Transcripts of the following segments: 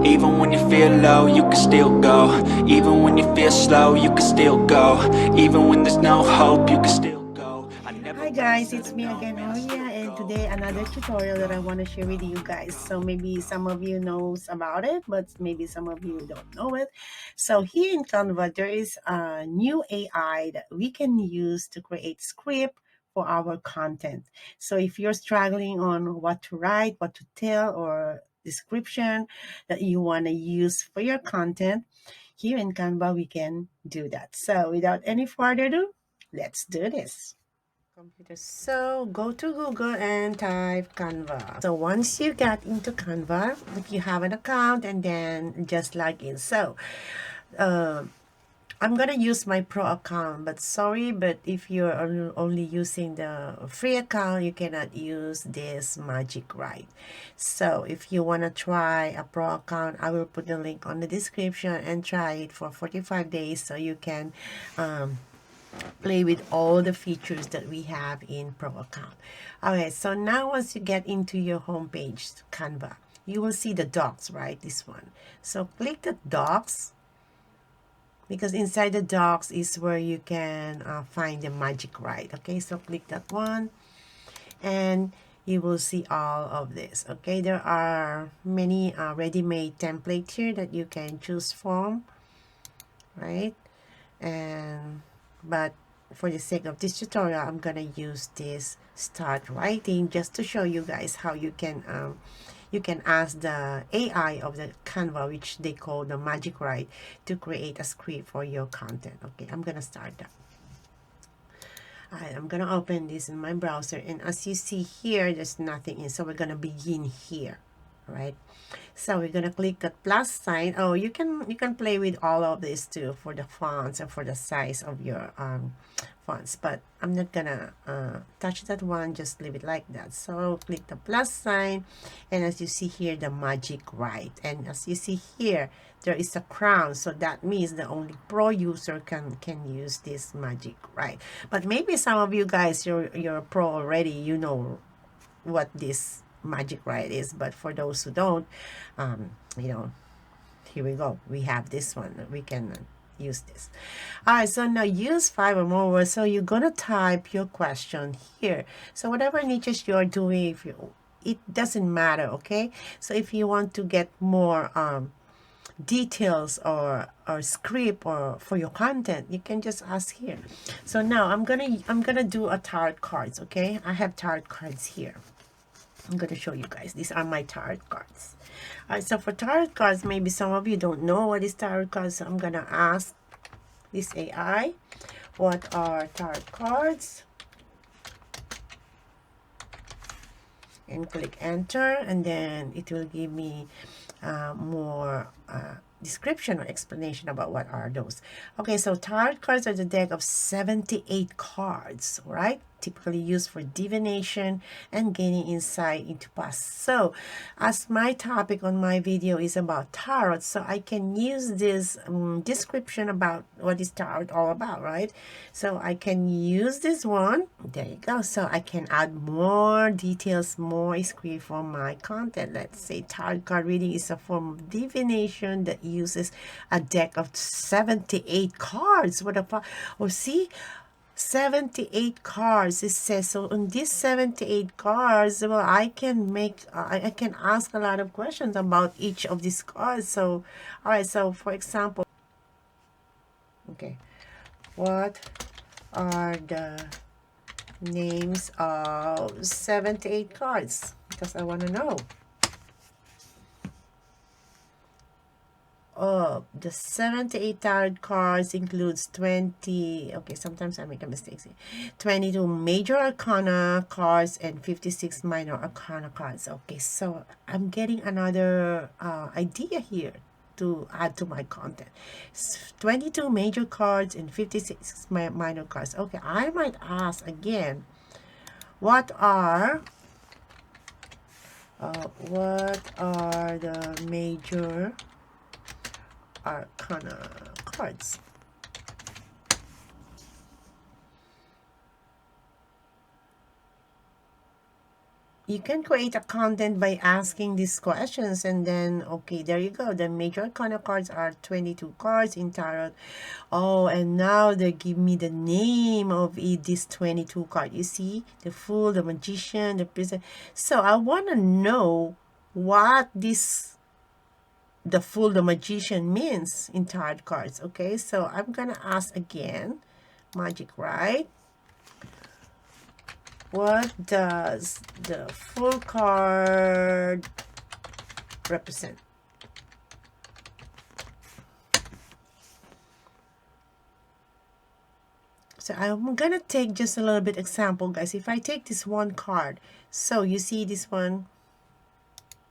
Even when you feel low, you can still go. Even when you feel slow, you can still go. Even when there's no hope, you can still go. Hi guys, it's me again, Maria, and today another tutorial that I want to share with you guys. So maybe some of you knows about it, but maybe some of you don't know it. So here in Canva, there is a new AI that we can use to create script for our content. So if you're struggling on what to write, what to tell, or description that you want to use for your content, here in Canva, we can do that. So without any further ado, let's do this. Computer. So go to Google and type Canva. So once you get into Canva, if you have an account, and then just log in. So uh, I'm gonna use my pro account, but sorry, but if you're only using the free account, you cannot use this magic right. So if you wanna try a pro account, I will put the link on the description and try it for 45 days so you can play with all the features that we have in Pro account. Okay, so now once you get into your home page, Canva, you will see the docs, right? This one. So click the docs, because inside the docs is where you can find the magic right. Okay, so click that one and you will see all of this. Okay, there are many ready-made templates here that you can choose from, right? And but for the sake of this tutorial, I'm gonna use this start writing just to show you guys how you can ask the AI of the Canva, which they call the magic write, to create a script for your content. Okay, I'm gonna start that. Alright, I'm gonna open this in my browser, and as you see here, there's nothing in, so we're gonna begin here. Right, so we're gonna click that plus sign. Oh, you can play with all of this too, for the fonts and for the size of your fonts, but I'm not gonna touch that one, just leave it like that. So click the plus sign, and as you see here, the magic right, and as you see here, there is a crown, so that means the only pro user can use this magic right. But maybe some of you guys, you're a pro already, you know what this magic right is, but for those who don't, you know, here we go, we have this one, we can use this. All right, so now use 5 or more words. So you're gonna type your question here. So whatever niches you're doing, if you, it doesn't matter. Okay, so if you want to get more details or script or for your content, you can just ask here. So now I'm gonna do a tarot cards. Okay, I have tarot cards here. I'm going to show you guys. These are my tarot cards. All right, so for tarot cards, maybe some of you don't know what is tarot cards. So I'm going to ask this AI, what are tarot cards? And click enter, and then it will give me more description or explanation about what are those. Okay, so tarot cards are the deck of 78 cards, right? Typically used for divination and gaining insight into past. So as my topic on my video is about tarot, so I can use this description about what is tarot all about, right? So I can use this one. There you go. So I can add more details, more script for my content. Let's say tarot card reading is a form of divination that uses a deck of 78 cards. What a oh, see, 78 cards, it says. So on these 78 cards, well, I can make I can ask a lot of questions about each of these cards. So all right, so for example, okay, what are the names of 78 cards? Because I want to know. Oh, the 78 tarot cards includes 20, okay, sometimes I make a mistake, 22 major arcana cards and 56 minor arcana cards. Okay, so I'm getting another idea here to add to my content. 22 major cards and 56 minor cards. Okay, I might ask again, what are the major arcana cards? you can create a content by asking these questions, and then okay, there you go. The major arcana cards are 22 cards in tarot. Oh, and now they give me the name of this 22 card. You see the Fool, the Magician, the Prisoner. So I want to know what the Fool, the Magician means in tarot cards. Okay, so I'm gonna ask again, Magic, right? What does the Fool card represent? So I'm gonna take just a little bit example, guys. If I take this one card, so you see this one,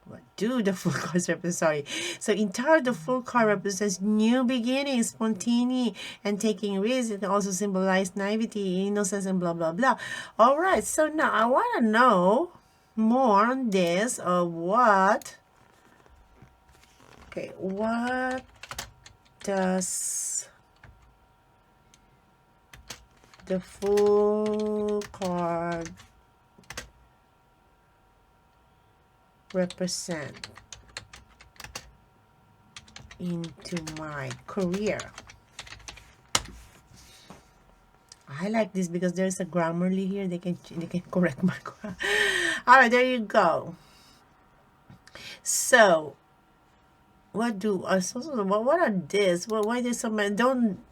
what do the Fool cards represent? Sorry. So in tarot, the Fool card represents new beginnings, spontaneity, and taking risks. It also symbolizes naivety, innocence, and blah, blah, blah. All right. So now I want to know more on this of what. Okay. What does the Fool card represent into my career? I like this because there's a Grammarly here. They can correct my grammar. All right, there you go. So what are this? Why there's so many?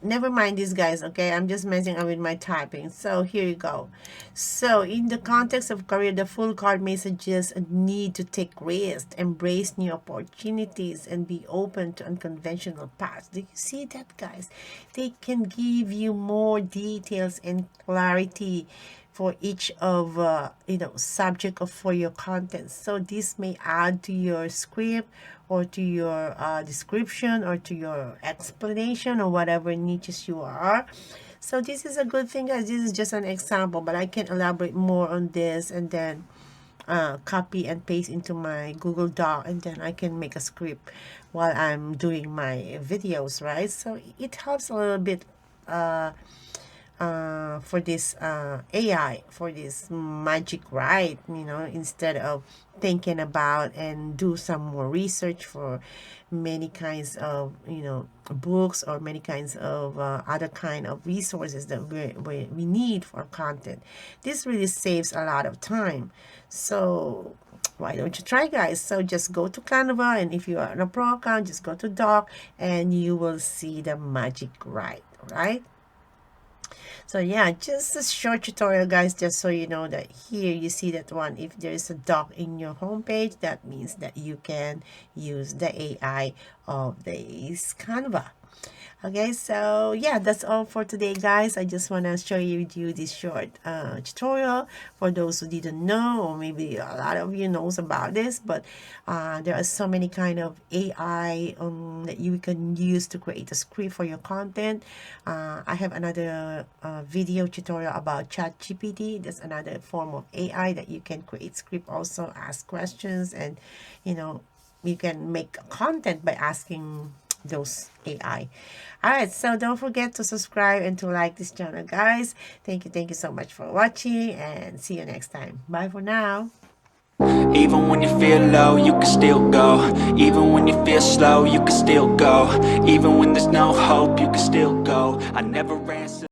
Never mind these guys, okay? I'm just messing up with my typing. So here you go. So in the context of career, the Fool card may suggest a need to take risks, embrace new opportunities, and be open to unconventional paths. Do you see that, guys? They can give you more details and clarity for each of subject of for your content. So this may add to your script or to your description or to your explanation or whatever niches you are. So this is a good thing, guys. This is just an example, but I can elaborate more on this and then copy and paste into my Google Doc, and then I can make a script while I'm doing my videos, right? So it helps a little bit for this AI, for this magic, right? Instead of thinking about and do some more research for many kinds of books or many kinds of other kind of resources that we need for content. This really saves a lot of time. So why don't you try, guys? So just go to Canva, and if you are on a pro account, just go to Doc and you will see the magic, right? So yeah, just a short tutorial, guys, just so you know that here you see that one. If there is a doc in your homepage, that means that you can use the AI of this Canva. Okay, so yeah, that's all for today, guys. I just want to share with you this short tutorial for those who didn't know, or maybe a lot of you knows about this, but there are so many kind of AI that you can use to create a script for your content. I have another video tutorial about ChatGPT. That's another form of AI that you can create script, also ask questions, and you can make content by asking those AI. All right, so don't forget to subscribe and to like this channel, guys. Thank you so much for watching, and see you next time. Bye for now. Even when you feel low, you can still go. Even when you feel slow, you can still go. Even when there's no hope, you can still go. I never answer